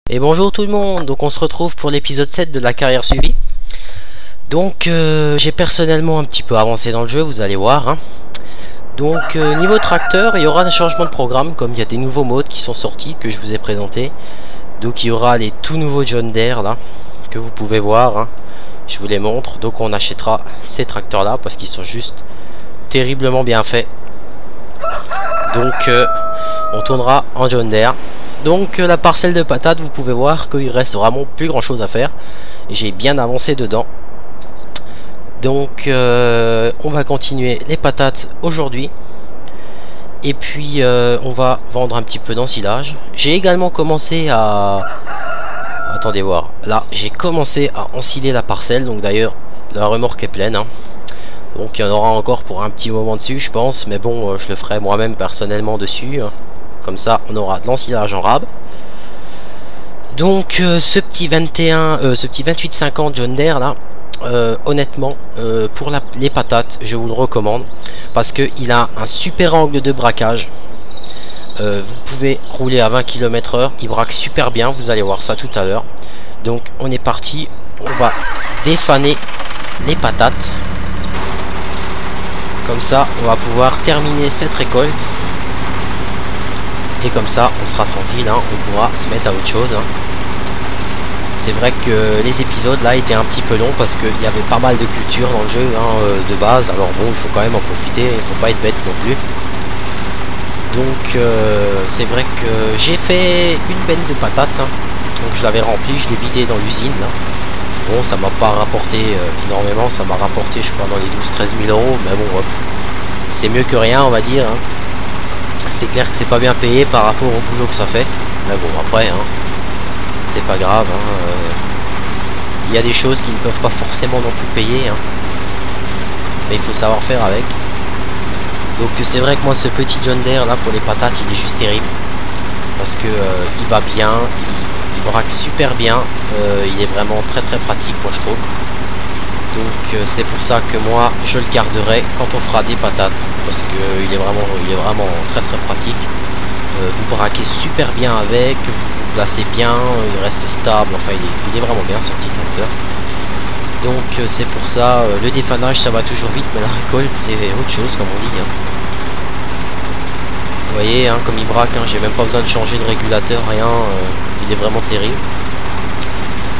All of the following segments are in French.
Et bonjour tout le monde, donc on se retrouve pour l'épisode 7 de la carrière suivie. Donc j'ai personnellement un petit peu avancé dans le jeu, vous allez voir hein. Donc niveau tracteur, il y aura un changement de programme, comme il y a des nouveaux modes qui sont sortis, que je vous ai présenté. Donc il y aura les tout nouveaux John Deere là, que vous pouvez voir hein. Je vous les montre, donc on achètera ces tracteurs là, parce qu'ils sont juste terriblement bien faits. Donc on tournera en John Deere. Donc la parcelle de patates, vous pouvez voir qu'il reste vraiment plus grand chose à faire. J'ai bien avancé dedans. Donc on va continuer les patates aujourd'hui. Et puis on va vendre un petit peu d'ensilage. J'ai également commencé à... Attendez voir. Là j'ai commencé à ensiler la parcelle. Donc d'ailleurs la remorque est pleine hein. Donc il y en aura encore pour un petit moment dessus je pense. Mais bon je le ferai moi-même personnellement dessus hein. Comme ça on aura de l'ensilage en rab. Donc ce petit 2850 John Deere là, honnêtement pour les patates je vous le recommande. Parce qu'il a un super angle de braquage. Vous pouvez rouler à 20 km/h. Il braque super bien, vous allez voir ça tout à l'heure. Donc on est parti. On va défaner les patates. Comme ça on va pouvoir terminer cette récolte. Et comme ça on sera tranquille hein, on pourra se mettre à autre chose hein. C'est vrai que les épisodes là étaient un petit peu longs parce qu'il y avait pas mal de culture dans le jeu hein, de base. Alors bon il faut quand même en profiter, il faut pas être bête non plus. Donc c'est vrai que j'ai fait une benne de patates hein. Donc je l'avais rempli, je l'ai vidé dans l'usine là. Bon ça m'a pas rapporté énormément, ça m'a rapporté je crois dans les 12-13 000 euros. Mais bon c'est mieux que rien on va dire hein. C'est clair que c'est pas bien payé par rapport au boulot que ça fait. Mais bon après hein, c'est pas grave hein. Il y a des choses qui ne peuvent pas forcément non plus payer hein. Mais il faut savoir faire avec. Donc c'est vrai que moi ce petit John Deere là pour les patates il est juste terrible. Parce que il va bien, il braque super bien. Il est vraiment très très pratique moi je trouve. Donc c'est pour ça que moi je le garderai quand on fera des patates. Parce que il est vraiment très très pratique. Vous braquez super bien avec, vous vous placez bien, il reste stable, enfin il est vraiment bien ce petit tracteur. Donc c'est pour ça, le défanage ça va toujours vite, mais la récolte c'est autre chose comme on dit hein. Vous voyez hein, comme il braque, hein, j'ai même pas besoin de changer de régulateur, rien, il est vraiment terrible.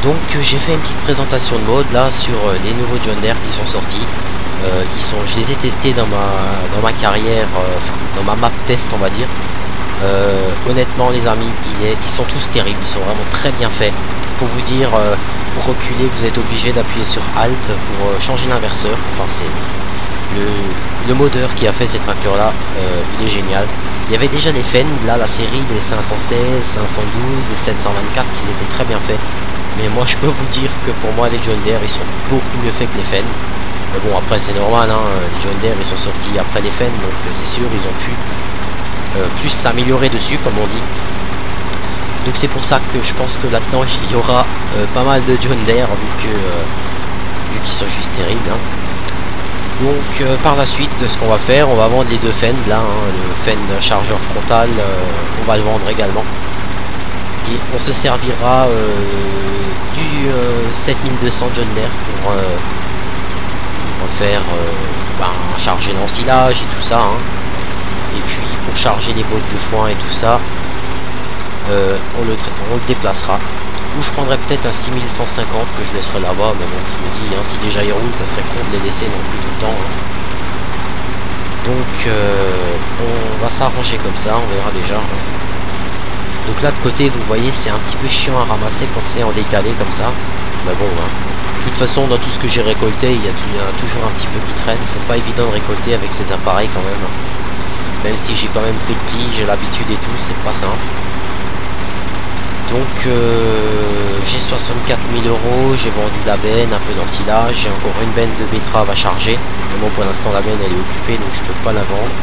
Donc j'ai fait une petite présentation de mode là sur les nouveaux John Deere qui sont sortis. Je les ai testés dans ma carrière, dans ma map test on va dire. Honnêtement les amis, ils sont tous terribles, ils sont vraiment très bien faits. Pour vous dire, pour reculer vous êtes obligé d'appuyer sur Alt pour changer l'inverseur. Enfin c'est le modeur qui a fait ces tracteurs là, il est génial. Il y avait déjà les Fendt, là la série des 516, 512 et 724 qui étaient très bien faits. Mais moi je peux vous dire que pour moi les John Deere ils sont beaucoup mieux faits que les Fendt. Mais bon après c'est normal hein, les John Deere ils sont sortis après les Fendt, donc c'est sûr ils ont pu plus s'améliorer dessus comme on dit. Donc c'est pour ça que je pense que là-dedans il y aura pas mal de John Deere vu qu'ils sont juste terribles hein. Donc par la suite ce qu'on va faire, on va vendre les deux Fendt là hein, le Fendt chargeur frontal on va le vendre également. Et on se servira du 7200 John Deere pour faire charger l'ensilage et tout ça hein. Et puis pour charger les bottes de foin et tout ça on le déplacera. Ou je prendrai peut-être un 6150 que je laisserai là-bas. Mais bon je me dis hein, si déjà ils roulent ça serait con de les laisser non plus tout le temps hein. Donc on va s'arranger comme ça, on verra déjà hein. Donc là de côté vous voyez c'est un petit peu chiant à ramasser quand c'est en décalé comme ça. Mais bon hein. De toute façon dans tout ce que j'ai récolté il y a toujours un petit peu qui traîne. C'est pas évident de récolter avec ces appareils quand même. Même si j'ai quand même pris le pli, j'ai l'habitude et tout, c'est pas simple. Donc j'ai 64 000 euros, j'ai vendu la benne, un peu d'ensilage, j'ai encore une benne de betterave à charger. Mais bon pour l'instant la benne elle est occupée donc je peux pas la vendre.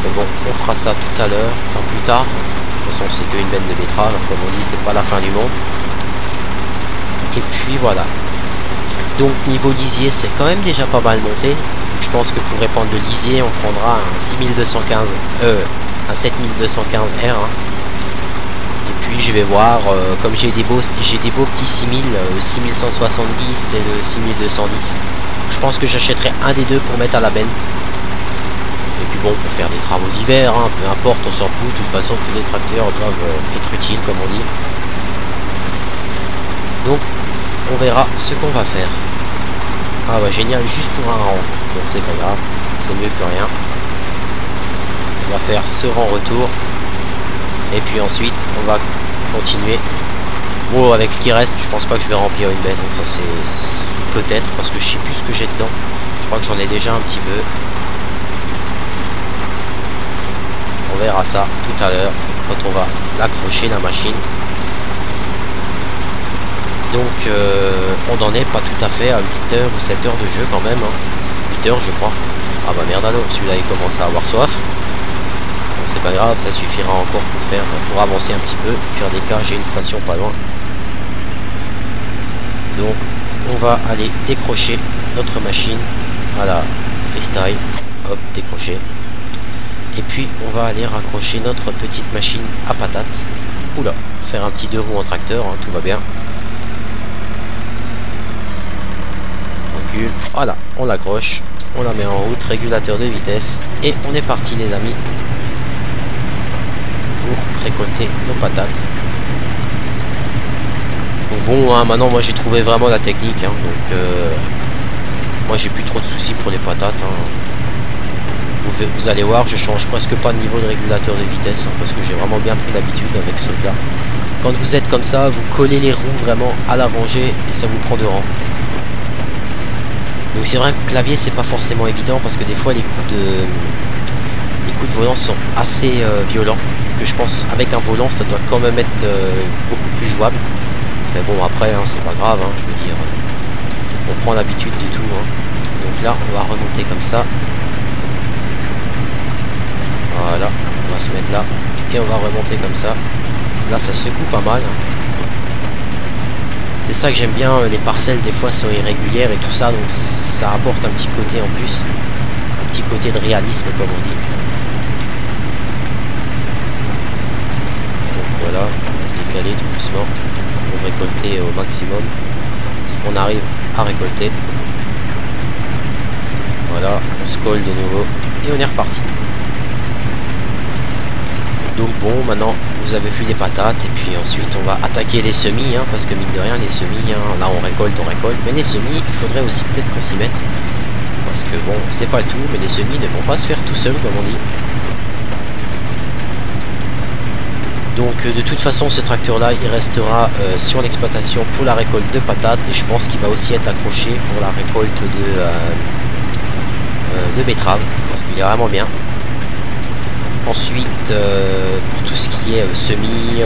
Mais bon on fera ça tout à l'heure, enfin plus tard. De toute façon c'est qu'une benne de betterave, comme on dit c'est pas la fin du monde. Et puis voilà. Donc niveau lisier c'est quand même déjà pas mal monté. Donc, je pense que pour répandre le lisier on prendra un 6215 un 7215R hein. puis je vais voir, comme j'ai des beaux petits 6000, le 6170 et le 6210. Je pense que j'achèterai un des deux pour mettre à la benne. Et puis bon, pour faire des travaux d'hiver, hein, peu importe, on s'en fout. De toute façon, tous les tracteurs doivent être utiles, comme on dit. Donc, on verra ce qu'on va faire. Ah bah génial, juste pour un rang. Donc c'est pas grave, c'est mieux que rien. On va faire ce rang retour. Et puis ensuite, on va continuer. Bon, avec ce qui reste, je pense pas que je vais remplir une benne. Ça c'est peut-être parce que je sais plus ce que j'ai dedans. Je crois que j'en ai déjà un petit peu. On verra ça tout à l'heure quand on va l'accrocher la machine. Donc on n'en est pas tout à fait à 8 heures ou 7 heures de jeu quand même. 8 heures je crois. Ah bah merde alors, celui-là il commence à avoir soif. Bon, c'est pas grave, ça suffira encore pour avancer un petit peu. Pire des cas, j'ai une station pas loin. Donc on va aller décrocher notre machine à la freestyle. Hop, décrocher. Et puis on va aller raccrocher notre petite machine à patates. Oula, faire un petit 2 roues en tracteur, hein, tout va bien. Recule, voilà, on l'accroche, on la met en route, régulateur de vitesse, et on est parti les amis pour récolter nos patates. Donc bon, hein, maintenant moi j'ai trouvé vraiment la technique, hein, donc moi j'ai plus trop de soucis pour les patates. Hein. Vous allez voir, je change presque pas de niveau de régulateur de vitesse, hein, parce que j'ai vraiment bien pris l'habitude avec ce truc là. Quand vous êtes comme ça, vous collez les roues vraiment à la rangée et ça vous prend de rang. Donc c'est vrai que le clavier c'est pas forcément évident parce que des fois les coups de volant sont assez violents. Que je pense avec un volant ça doit quand même être beaucoup plus jouable. Mais bon après hein, c'est pas grave, hein, je veux dire, on prend l'habitude de tout. Hein. Donc là on va remonter comme ça. Voilà, on va se mettre là et on va remonter comme ça. Là ça secoue pas mal. Hein. C'est ça que j'aime bien, les parcelles des fois sont irrégulières et tout ça, donc ça apporte un petit côté en plus, un petit côté de réalisme comme on dit. Donc voilà, on va se décaler tout doucement pour récolter au maximum ce qu'on arrive à récolter. Voilà, on se colle de nouveau et on est reparti. Donc bon, maintenant vous avez vu les patates et puis ensuite on va attaquer les semis, hein, parce que mine de rien les semis, hein, là on récolte, mais les semis il faudrait aussi peut-être qu'on s'y mette, parce que bon c'est pas le tout, mais les semis ne vont pas se faire tout seuls comme on dit. Donc de toute façon ce tracteur là il restera sur l'exploitation pour la récolte de patates et je pense qu'il va aussi être accroché pour la récolte de betteraves, parce qu'il est vraiment bien. Ensuite, pour tout ce qui est semis,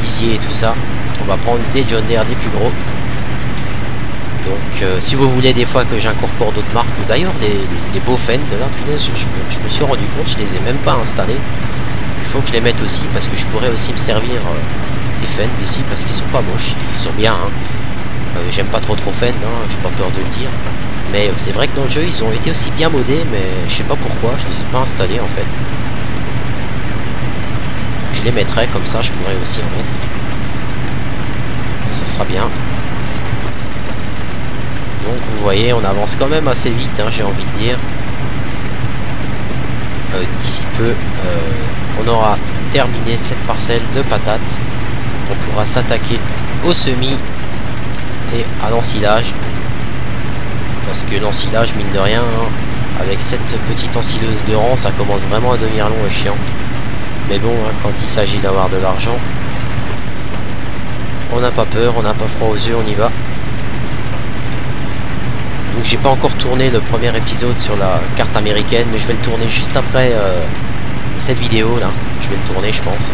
lisier et tout ça, on va prendre des John Deere des plus gros. Donc, si vous voulez des fois que j'incorpore d'autres marques, ou d'ailleurs les beaux Fendt, là, punaise, je me suis rendu compte, je les ai même pas installés. Il faut que je les mette aussi, parce que je pourrais aussi me servir des Fendt ici, parce qu'ils sont pas moches, ils sont bien. Hein. J'aime pas trop Fendt, hein, j'ai pas peur de le dire. Mais c'est vrai que dans le jeu, ils ont été aussi bien modés, mais je sais pas pourquoi, je les ai pas installés en fait. Je les mettrai comme ça, je pourrais aussi en mettre. Ça sera bien. Donc vous voyez, on avance quand même assez vite, hein, j'ai envie de dire. D'ici peu, on aura terminé cette parcelle de patates. On pourra s'attaquer au semis et à l'ensilage. Parce que l'ensilage, mine de rien, hein, avec cette petite ensileuse de rang, ça commence vraiment à devenir long et chiant. Mais bon, hein, quand il s'agit d'avoir de l'argent, on n'a pas peur, on n'a pas froid aux yeux, on y va. Donc j'ai pas encore tourné le premier épisode sur la carte américaine, mais je vais le tourner juste après cette vidéo là. Je vais le tourner je pense.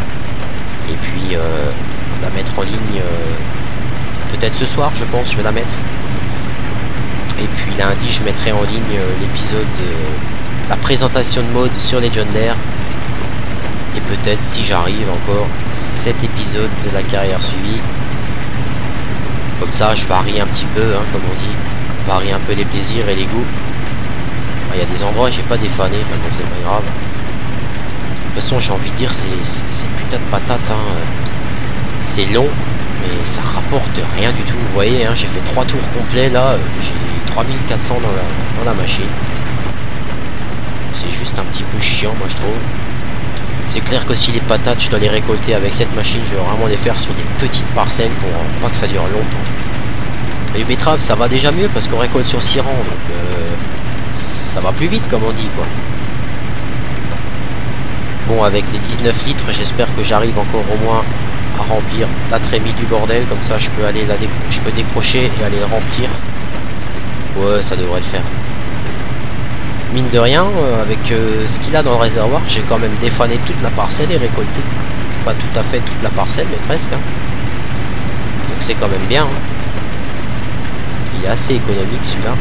Et puis la mettre en ligne peut-être ce soir je pense, je vais la mettre. Et puis lundi je mettrai en ligne l'épisode de la présentation de mode sur les John Deere. Et peut-être si j'arrive encore cet épisode de la carrière suivie. Comme ça je varie un petit peu hein, comme on dit. Varie un peu les plaisirs et les goûts. Il y a des endroits où j'ai pas défané, mais bon c'est pas grave. De toute façon j'ai envie de dire ces putains de patates hein, C'est long, mais ça rapporte rien du tout. Vous voyez, hein, j'ai fait 3 tours complets là, j'ai 3400 dans la machine. C'est juste un petit peu chiant, moi je trouve. C'est clair que si les patates, je dois les récolter avec cette machine, je vais vraiment les faire sur des petites parcelles pour pas que ça dure longtemps. Les betteraves, ça va déjà mieux parce qu'on récolte sur 6 rangs, donc ça va plus vite comme on dit, quoi. Bon, avec les 19 litres, j'espère que j'arrive encore au moins à remplir la trémie du bordel, comme ça je peux aller je peux décrocher et aller le remplir. Ouais, ça devrait le faire. Mine de rien, avec ce qu'il a dans le réservoir, j'ai quand même défané toute la parcelle et récolté. Pas tout à fait toute la parcelle, mais presque. Hein. Donc c'est quand même bien. Hein. Il est assez économique celui-là.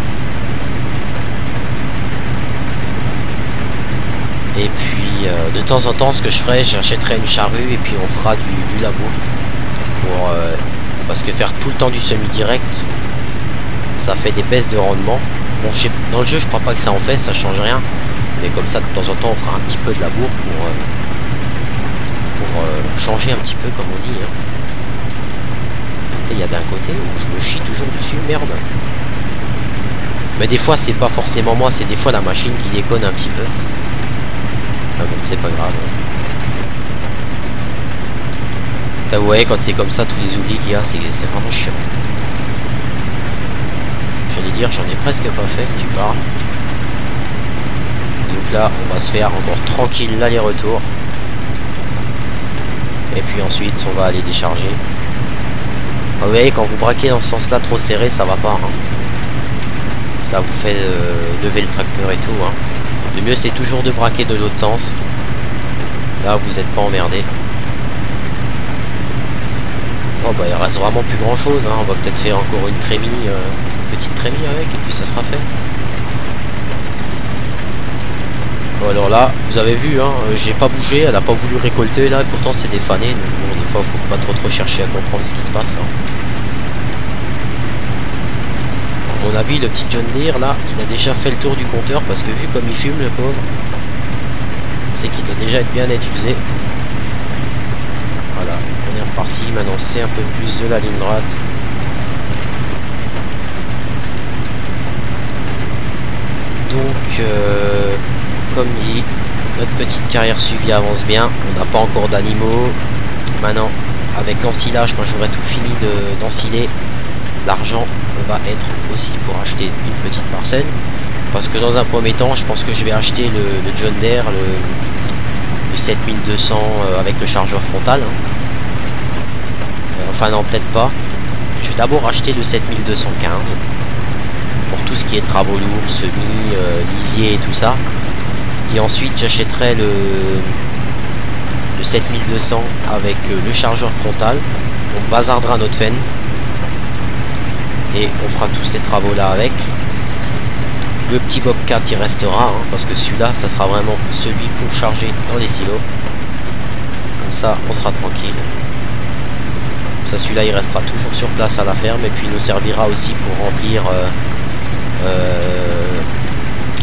Et puis de temps en temps, ce que je ferai, j'achèterai une charrue et puis on fera du labour. Parce que faire tout le temps du semi-direct, ça fait des baisses de rendement. Bon, dans le jeu, je crois pas que ça en fait, ça change rien. Mais comme ça, de temps en temps, on fera un petit peu de labour pour changer un petit peu, comme on dit. Hein. Et il y a d'un côté où je me chie toujours dessus, merde. Mais des fois, c'est pas forcément moi, c'est des fois la machine qui déconne un petit peu. Ah bon, c'est pas grave. Là, vous voyez, quand c'est comme ça, tous les oublis qu'il y a, c'est vraiment chiant. J'allais dire, j'en ai presque pas fait, tu parles. Donc là, on va se faire encore tranquille l'aller-retour. Et puis ensuite, on va aller décharger. Vous voyez, quand vous braquez dans ce sens-là trop serré, ça va pas. Hein. Ça vous fait lever le tracteur et tout. Hein. Le mieux, c'est toujours de braquer de l'autre sens. Là, vous n'êtes pas emmerdé. Oh bah, il reste vraiment plus grand-chose. Hein. On va peut-être faire encore une trémie. Petite trémie avec et puis ça sera fait. Bon alors là, vous avez vu, hein, j'ai pas bougé, elle a pas voulu récolter là, et pourtant c'est défané, donc bon, des fois faut pas trop chercher à comprendre ce qui se passe. Hein. À mon avis, le petit John Deere là, il a déjà fait le tour du compteur parce que vu comme il fume le pauvre, c'est qu'il doit déjà être bien utilisé. Voilà, on est reparti, maintenant c'est un peu plus de la ligne droite. Donc, comme dit, notre petite carrière suivie avance bien. On n'a pas encore d'animaux. Maintenant, avec l'ensilage, quand j'aurai tout fini d'ensiler, l'argent va être aussi pour acheter une petite parcelle. Parce que dans un premier temps, je pense que je vais acheter le John Deere, le 7200 avec le chargeur frontal. Hein. Enfin non, peut-être pas. Je vais d'abord acheter le 7215. Pour tout ce qui est travaux lourds, semis, lisier et tout ça. Et ensuite j'achèterai le 7200 avec le chargeur frontal. On bazardera notre Fenn. Et on fera tous ces travaux là avec. Le petit Bobcat il restera, hein, parce que celui-là, ça sera vraiment celui pour charger dans les silos. Comme ça, on sera tranquille. Ça, celui-là, il restera toujours sur place à la ferme. Et puis il nous servira aussi pour remplir...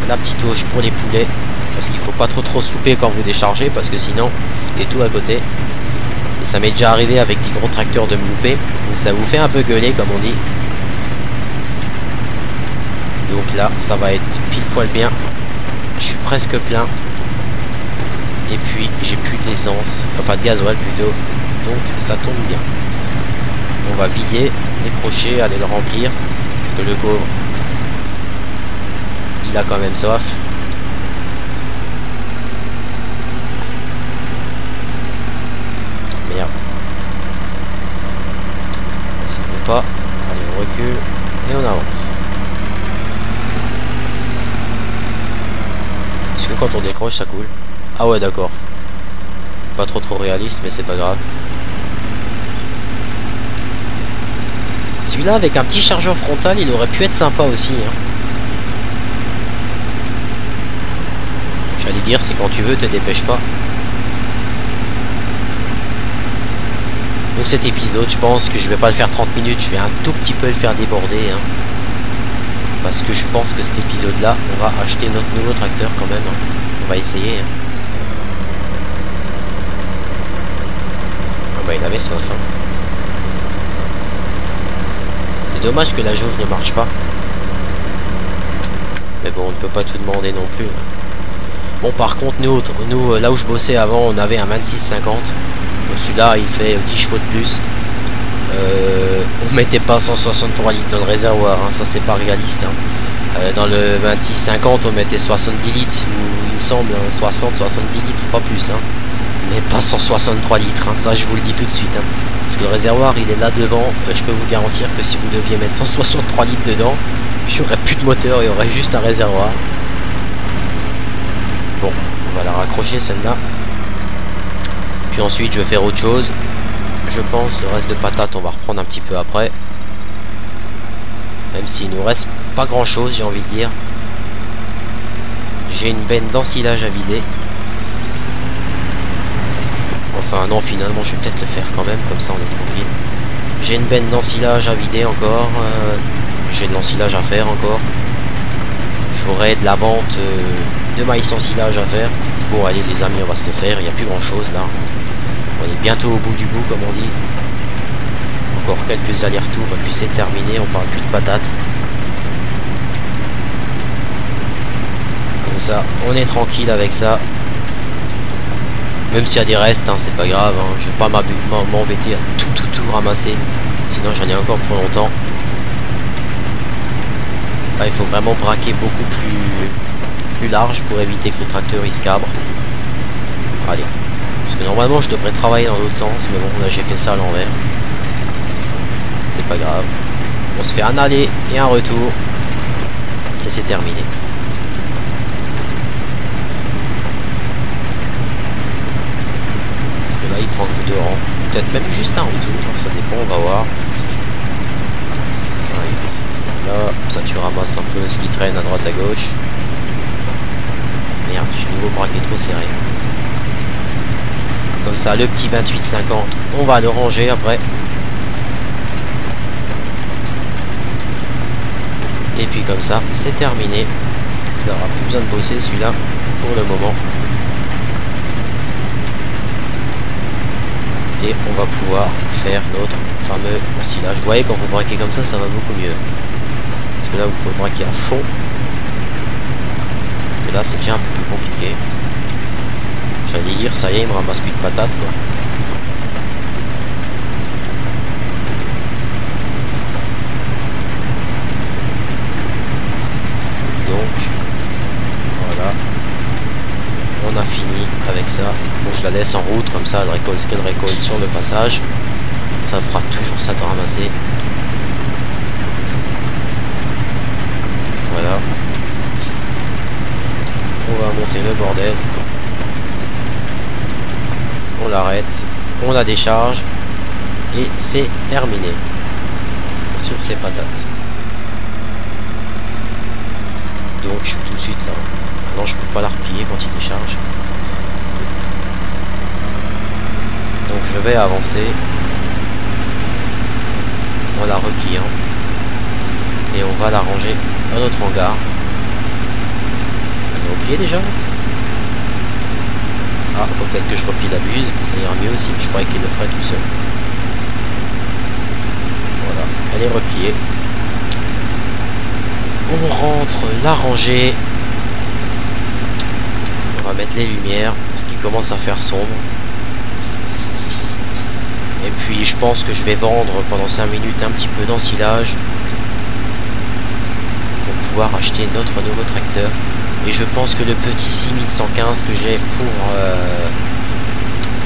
la petite auge pour les poulets parce qu'il faut pas trop se louper quand vous déchargez parce que sinon vous foutez tout à côté et ça m'est déjà arrivé avec des gros tracteurs de me louper donc ça vous fait un peu gueuler comme on dit. Donc là ça va être pile poil bien, je suis presque plein et puis j'ai plus d'essence, enfin de gasoil plutôt, donc ça tombe bien. On va vider, décrocher, aller le remplir parce que le pauvre il a quand même soif. Merde. Ça ne veut pas. Allez, on recule et on avance. Est-ce que quand on décroche ça coule? Ah ouais d'accord. Pas trop réaliste mais c'est pas grave. Celui-là avec un petit chargeur frontal il aurait pu être sympa aussi. Hein. J'allais dire, c'est quand tu veux, te dépêche pas. Donc cet épisode, je pense que je vais pas le faire 30 minutes, je vais un tout petit peu le faire déborder. Hein. Parce que je pense que cet épisode-là, on va acheter notre nouveau tracteur quand même. Hein. On va essayer. Hein. Ah bah il avait soif. Hein. dommage que la jauge ne marche pas. Mais bon, on ne peut pas tout demander non plus. Bon, par contre, nous là où je bossais avant, on avait un 26-50. Celui-là, il fait 10 chevaux de plus. On mettait pas 163 litres dans le réservoir, hein, ça c'est pas réaliste. Hein. Dans le 26-50, on mettait 70 litres, ou il me semble, hein, 60-70 litres, pas plus. Hein. Mais pas 163 litres, hein, ça je vous le dis tout de suite. Hein. Parce que le réservoir, il est là devant. Je peux vous garantir que si vous deviez mettre 163 litres dedans, il n'y aurait plus de moteur, il y aurait juste un réservoir. Bon, on va la raccrocher celle-là. Puis ensuite, je vais faire autre chose. Je pense le reste de patates, on va reprendre un petit peu après. Même s'il nous reste pas grand chose, j'ai envie de dire. J'ai une benne d'ensilage à vider. Enfin non, finalement je vais peut-être le faire quand même, comme ça on est tranquille. J'ai une benne d'ensilage à vider encore. J'ai de l'ensilage à faire encore. J'aurai de la vente de maïs ensilage à faire. Bon allez les amis, on va se le faire, il n'y a plus grand chose là. On est bientôt au bout du bout comme on dit. Encore quelques allers-retours et puis c'est terminé, on parle plus de patates. Comme ça, on est tranquille avec ça. Même s'il y a des restes, hein, c'est pas grave, hein. Je vais pas m'embêter à tout ramasser. Sinon j'en ai encore pour longtemps. Là, il faut vraiment braquer beaucoup plus large pour éviter que le tracteur il se cabre. Allez. Parce que normalement je devrais travailler dans l'autre sens, mais bon là j'ai fait ça à l'envers. C'est pas grave. On se fait un aller et un retour. Et c'est terminé. Parce que là il prend que 2 rangs. Peut-être même juste un retour, ça dépend, on va voir. Ouais. Là, ça tu ramasses un peu ce qui traîne à droite à gauche. Merde, j'ai nouveau braqué trop serré. Comme ça, le petit 28-50, on va le ranger après. Et puis comme ça, c'est terminé. Il n'aura plus besoin de bosser celui-là pour le moment. Et on va pouvoir faire notre fameux ensilage. Vous voyez, quand vous braquez comme ça va beaucoup mieux. Parce que là, vous pouvez braquer à fond. Et là, c'est déjà un peu plus compliqué. J'allais dire, ça y est, il me ramasse plus de patates quoi. Donc, voilà. On a fini avec ça. Bon, je la laisse en route, comme ça elle récolte ce qu'elle récolte sur le passage. Ça fera toujours ça de ramasser. Voilà. On va monter le bordel. On l'arrête, on la décharge et c'est terminé sur ces patates. Donc je suis tout de suite là. Non, je peux pas la replier quand il décharge. Donc je vais avancer en la repliant et on va la ranger dans notre hangar. On a replié déjà. Ah, faut peut-être que je replie la buse, ça ira mieux aussi, je croyais qu'il le ferait tout seul. Voilà, elle est repliée. On rentre la rangée. On va mettre les lumières, parce qu'il commence à faire sombre. Et puis je pense que je vais vendre pendant 5 minutes un petit peu d'ensilage pour pouvoir acheter notre nouveau tracteur. Et je pense que le petit 6115 que j'ai pour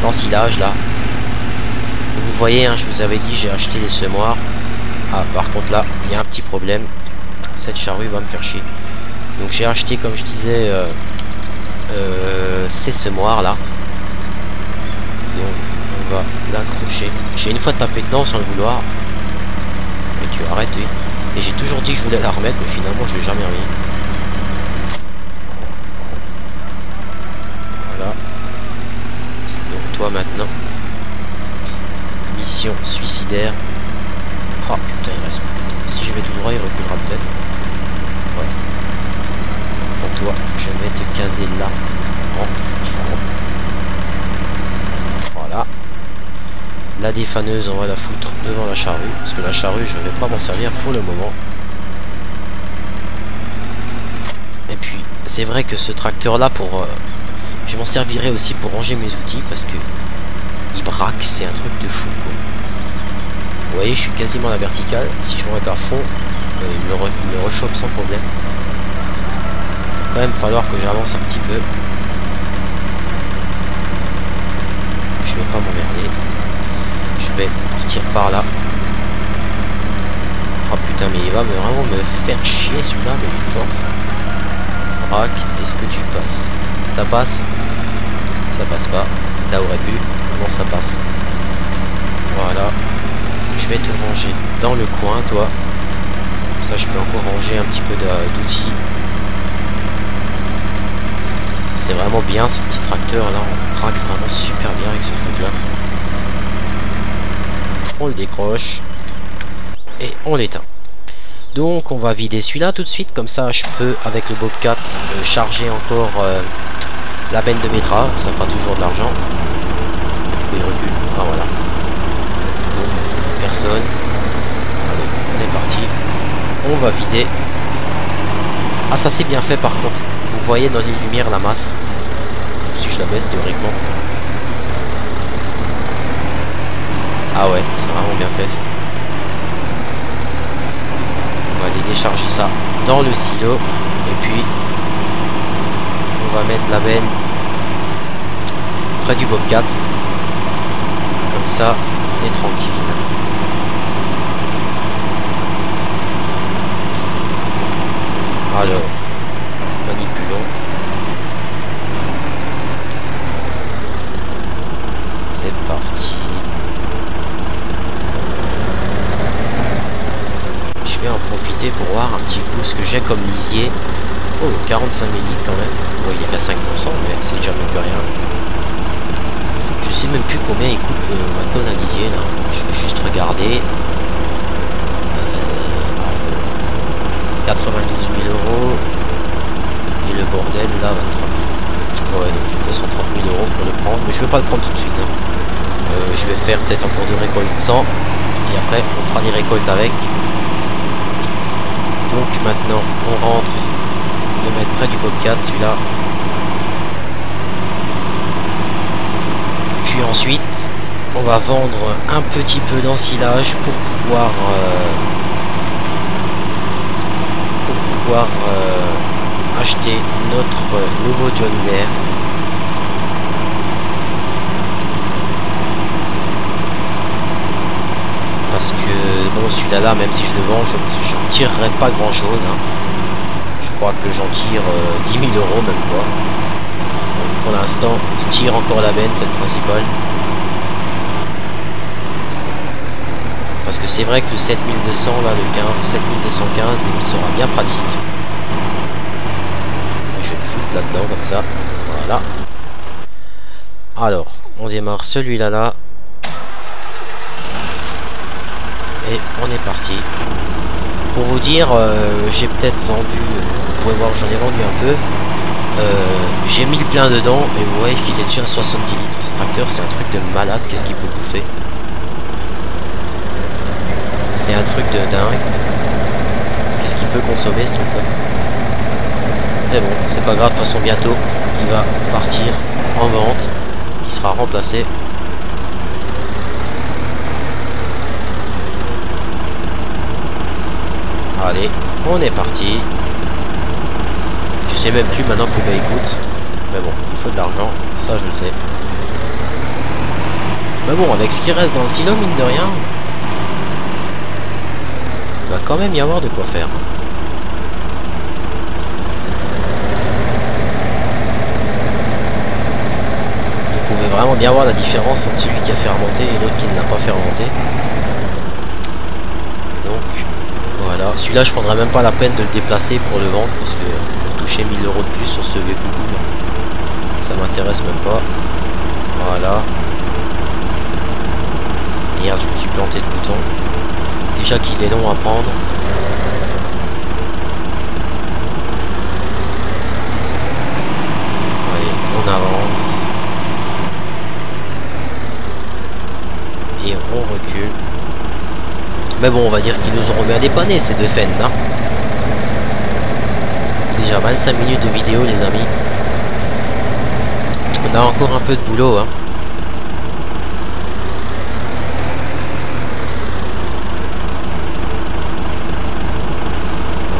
l'ensilage là, vous voyez, hein, je vous avais dit, j'ai acheté les semoirs. Ah, par contre là, il y a un petit problème. Cette charrue va me faire chier. Donc j'ai acheté, comme je disais, ces semoirs là. Donc on va l'accrocher. J'ai une fois tapé dedans sans le vouloir. Mais tu arrêtes, oui. Et j'ai toujours dit que je voulais la remettre, mais finalement je l'ai jamais remis. Voilà. Donc toi maintenant, mission suicidaire. Oh putain, il reste plus. Si je vais tout droit, il reculera peut-être. Voilà. Pour toi, je vais te caser là. Rentre. Voilà. La défaneuse, on va la foutre devant la charrue. Parce que la charrue, je ne vais pas m'en servir pour le moment. Et puis, c'est vrai que ce tracteur-là, je m'en servirai aussi pour ranger mes outils. Parce que il braque, c'est un truc de fou, quoi. Vous voyez, je suis quasiment à la verticale. Si je me remets à fond, il me rechoppe sans problème. Il va quand même falloir que j'avance un petit peu. Je vais pas m'emmerder. Je vais partir par là. Ah putain, mais il va vraiment me faire chier celui-là, mais une force. Braque, est-ce que tu passes? Ça passe? Ça passe pas. Ça aurait pu. Non, ça passe. Voilà. Je vais te ranger dans le coin, toi. Comme ça, je peux encore ranger un petit peu d'outils. C'est vraiment bien ce petit tracteur là. On traque vraiment super bien avec ce truc là. On le décroche. Et on l'éteint. Donc on va vider celui-là tout de suite. Comme ça, je peux, avec le Bobcat, charger encore la benne de betterave. Ça fera toujours de l'argent. Pourquoi il recule? Ah voilà. Personne. Allez, on est parti. On va vider. Ah, ça c'est bien fait par contre. Vous voyez dans les lumières la masse. Si je la baisse théoriquement. Ah ouais, c'est vraiment bien fait ça. On va aller décharger ça dans le silo. Et puis on va mettre la benne près du Bobcat. Comme ça, on est tranquille. Alors, manipulons. C'est parti. Je vais en profiter pour voir un petit coup ce que j'ai comme lisier. Oh, 45 milli quand même. Bon, il est qu'à 5%, mais c'est déjà même plus rien. Je sais même plus combien il coûte ma tonne à lisier là. Je vais juste regarder. 92 000 euros et le bordel là 23 000. Ouais, donc il me faut 130 000 euros pour le prendre, mais je vais pas le prendre tout de suite. Hein. Je vais faire peut-être encore de récolte sans et après on fera des récoltes avec. Donc maintenant on rentre, le mettre près du Bobcat celui-là. Puis ensuite on va vendre un petit peu d'ensilage pour pouvoir acheter notre nouveau John Deere. Parce que bon, celui-là là, même si je le vends, je ne tirerai pas grand chose, hein. Je crois que j'en tire 10 000 euros même pas. Donc, pour l'instant je tire encore la benne, c'est le principal. Parce que c'est vrai que le 7200 là, le 7215, il sera bien pratique. Je vais le foutre là-dedans comme ça. Voilà. Alors, on démarre celui-là là. Et on est parti. Pour vous dire, j'ai peut-être vendu, vous pouvez voir, j'en ai vendu un peu. J'ai mis le plein dedans et vous voyez qu'il est déjà à 70 litres. Ce tracteur, c'est un truc de malade. Qu'est-ce qu'il peut bouffer? C'est un truc de dingue. Qu'est-ce qu'il peut consommer ce truc-là? Mais bon, c'est pas grave, de toute façon bientôt il va partir en vente. Il sera remplacé. Allez, on est parti. Je sais même plus maintenant combien il coûte. Mais bon, il faut de l'argent, ça je le sais. Mais bon, avec ce qui reste dans le silo, mine de rien, il va quand même y avoir de quoi faire. Vous pouvez vraiment bien voir la différence entre celui qui a fait remonter et l'autre qui ne l'a pas fait remonter. Donc voilà, celui-là je prendrai même pas la peine de le déplacer pour le vendre parce que pour toucher 1000 euros de plus sur ce vieux coucou là, ça m'intéresse même pas. Voilà. Merde, je me suis planté de bouton. Déjà qu'il est long à prendre. Allez, on avance. et on recule. Mais bon, on va dire qu'ils nous ont remis à dépanner ces deux fennes, hein. Déjà 25 minutes de vidéo, les amis. On a encore un peu de boulot, hein.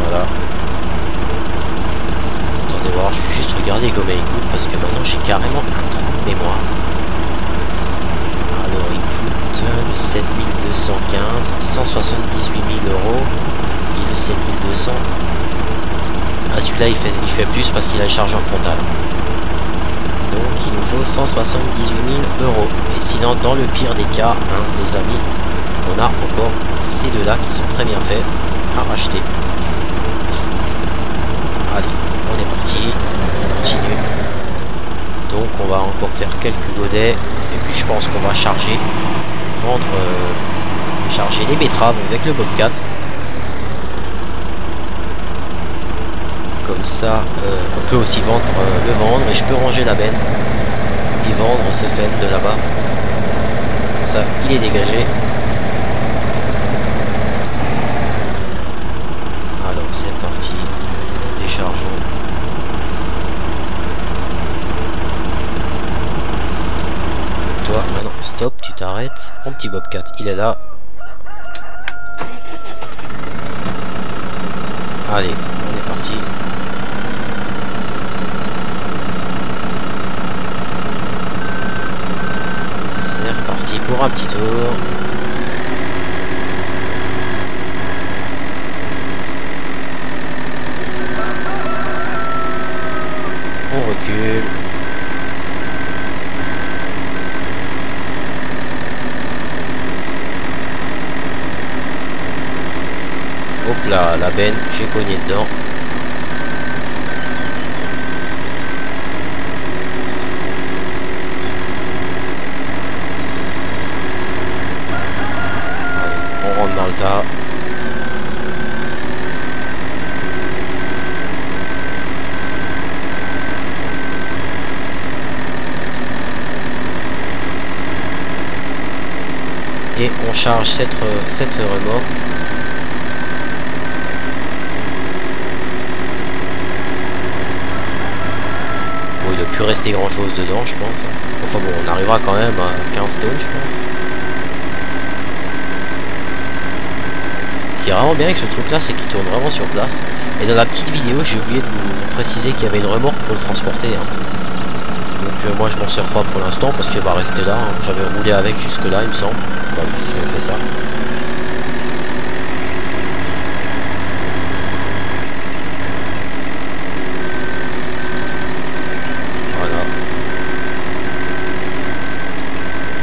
Voilà. Attendez voir, je vais juste regarder comment il coûte parce que maintenant j'ai carrément un trou de mémoire. Alors il coûte le 7215, 178 000 euros et le 7200. Ah, celui-là il fait plus parce qu'il a le chargeur frontal. Donc il nous faut 178 000 euros. Et sinon, dans le pire des cas, hein, les amis, on a encore ces deux-là qui sont très bien faits à racheter. Allez, on est parti, on continue. Donc on va encore faire quelques godets. Et puis je pense qu'on va charger, charger les betteraves avec le Bobcat. Comme ça, on peut aussi le vendre et je peux ranger la benne et vendre ce fen de là-bas. Comme ça, il est dégagé. Alors, c'est parti. Déchargeons. Toi, maintenant, stop, tu t'arrêtes. Mon petit Bobcat, il est là. Allez, on est parti. Pour un petit tour. On recule. Hop là, la benne, j'ai cogné dedans. Dans le tas. Et on charge cette remorque. Bon, il ne doit plus rester grand chose dedans, je pense. Enfin bon, on arrivera quand même à 15 tonnes, je pense. Ce qui est vraiment bien avec ce truc là, c'est qu'il tourne vraiment sur place. Et dans la petite vidéo, j'ai oublié de vous préciser qu'il y avait une remorque pour le transporter, hein. Donc moi je m'en sers pas pour l'instant parce qu'il va rester là, hein. J'avais roulé avec jusque là, il me semble. Bon, j'ai fait ça. Voilà.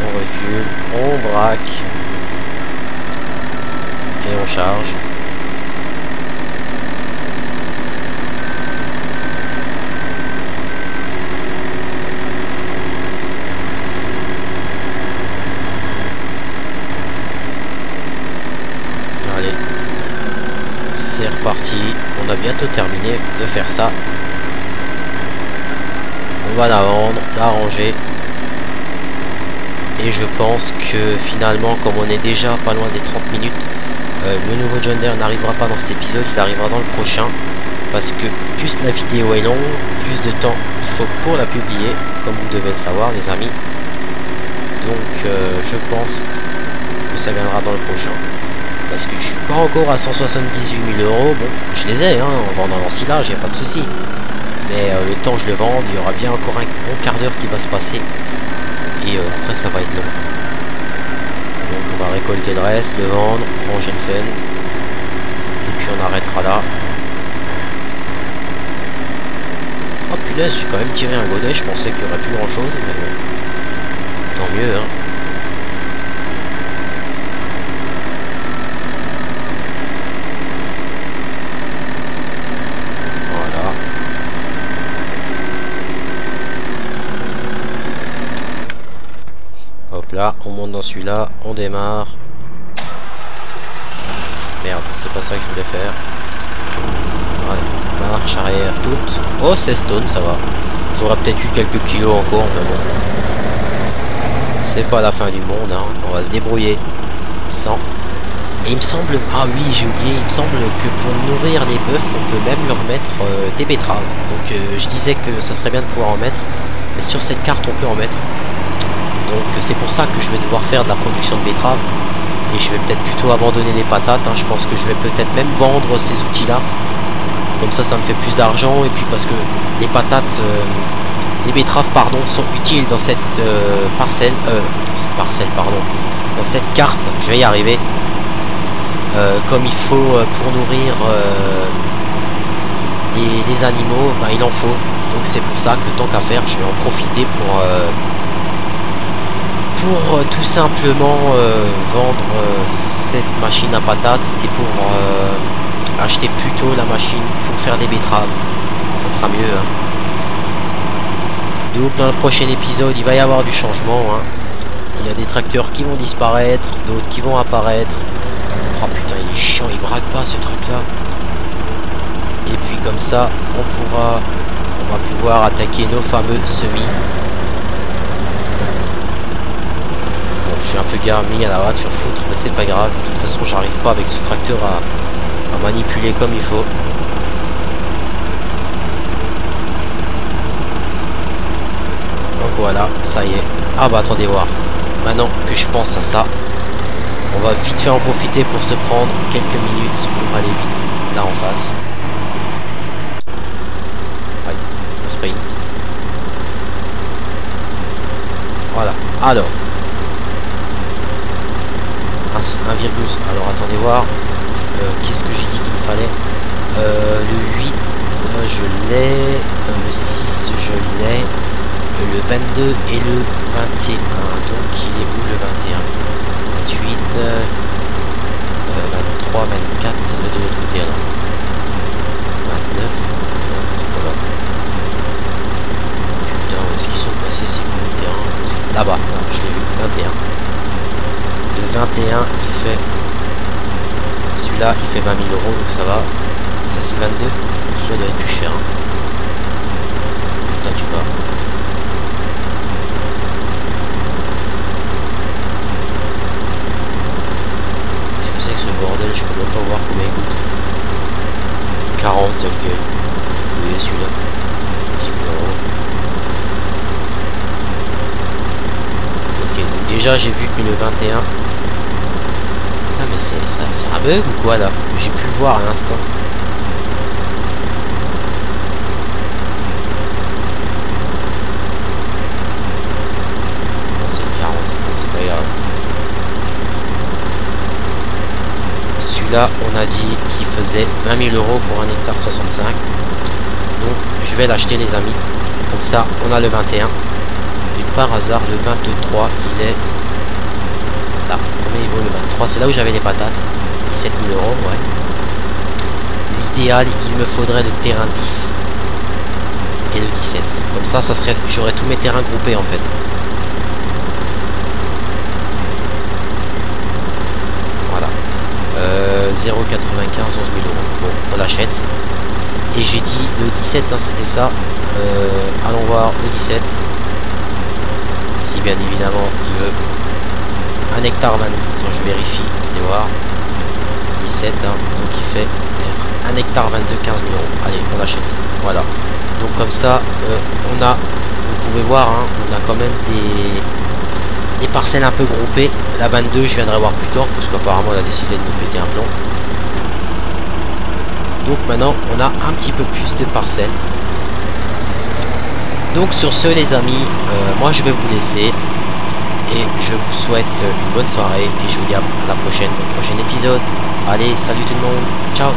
On recule, on braque. Et on charge. Allez, c'est reparti. On a bientôt terminé de faire ça. On va la vendre, la ranger. Et je pense que finalement, comme on est déjà pas loin des 30 minutes, le nouveau John Deere n'arrivera pas dans cet épisode, il arrivera dans le prochain. Parce que plus la vidéo est longue, plus de temps il faut pour la publier, comme vous devez le savoir les amis. Donc je pense que ça viendra dans le prochain. Parce que je suis pas encore à 178 000 euros. Bon, je les ai, hein, en vendant l'ensilage, il n'y a pas de souci. Mais le temps que je le vende, il y aura bien encore un bon quart d'heure qui va se passer. Et après ça va être long. Donc on va récolter le reste, le vendre, ranger le fen. Et puis on arrêtera là. Oh punaise, j'ai quand même tiré un godet, je pensais qu'il n'y aurait plus grand chose, mais bon. Tant mieux, hein. Voilà. Hop là, on monte dans celui-là, on démarre. Merde, c'est pas ça que je voulais faire. Ouais, marche arrière toute. Oh, 16 tonnes, ça va. J'aurais peut-être eu quelques kilos encore, mais bon. C'est pas la fin du monde, hein. On va se débrouiller sans. Et il me semble, ah oui j'ai oublié, il me semble que pour nourrir les bœufs on peut même leur mettre des betteraves. Donc je disais que ça serait bien de pouvoir en mettre, mais sur cette carte on peut en mettre. Donc c'est pour ça que je vais devoir faire de la production de betteraves. Et je vais peut-être plutôt abandonner les patates, hein. Je pense que je vais peut-être même vendre ces outils là. Comme ça me fait plus d'argent. Et puis parce que les patates, les betteraves pardon, sont utiles dans cette parcelle, dans cette carte, je vais y arriver. Comme il faut pour nourrir les animaux, ben, il en faut. Donc c'est pour ça que tant qu'à faire, je vais en profiter pour tout simplement vendre cette machine à patates et pour acheter plutôt la machine pour faire des betteraves. Ça sera mieux. Hein. Donc dans le prochain épisode, il va y avoir du changement. Hein. Il y a des tracteurs qui vont disparaître, d'autres qui vont apparaître. Oh putain, il est chiant, il braque pas ce truc là. Et puis comme ça, on va pouvoir attaquer nos fameux semis. Bon, je suis un peu mis à la hâte sur foutre, mais c'est pas grave. De toute façon, j'arrive pas avec ce tracteur à manipuler comme il faut. Donc voilà, ça y est. Ah bah attendez voir. Maintenant que je pense à ça, on va vite fait en profiter pour se prendre quelques minutes pour aller vite là en face. Allez, on sprint. Voilà. Alors. 1,12. Alors attendez voir. Qu'est-ce que j'ai dit qu'il me fallait? Le 8, je l'ai. Le 6, je l'ai. Le 22 et le 21. Donc il est où le 21? 28, 23, 24, ça va de l'autre côté alors. 29, voilà. Putain, où est-ce qu'ils sont passés ces coups de terrain? Là-bas, je l'ai vu, 21. Le 21, il fait... Celui-là, il fait 20 000 euros, donc ça va. Ça, c'est 22. Celui-là doit être plus cher. Hein. Putain, tu vas... Bordel, je peux même pas voir combien il coûte. 40, c'est lequel? Oui, celui-là. 10 000 euros. Ok, donc déjà j'ai vu que le 21. Ah, mais c'est un bug ou quoi là? J'ai pu le voir à l'instant. C'est le 40, c'est pas grave. Là on a dit qu'il faisait 20 000 euros pour 1 hectare 65, donc je vais l'acheter les amis. Comme ça on a le 21 et par hasard le 23 il est là. Combien il vaut le 23? C'est là où j'avais les patates. 17 000 euros, ouais. L'idéal, il me faudrait le terrain 10 et le 17. Comme ça serait, j'aurais tous mes terrains groupés en fait. 0,95, 11 000 euros. Bon, on l'achète. Et j'ai dit le 17, hein, c'était ça. Allons voir le 17. Si bien évidemment il veut 1 hectare 20. Attends, je vérifie. Allez voir. 17, hein, donc il fait 1 hectare 22, 15 000 euros. Allez, on l'achète. Voilà. Donc comme ça, on a, vous pouvez voir, hein, on a quand même des parcelles un peu groupées. La 22 je viendrai voir plus tard parce qu'apparemment elle a décidé de me péter un plomb. Donc maintenant on a un petit peu plus de parcelles. Donc sur ce les amis, moi je vais vous laisser et je vous souhaite une bonne soirée et je vous dis à la prochaine, au prochain épisode. Allez, salut tout le monde, ciao.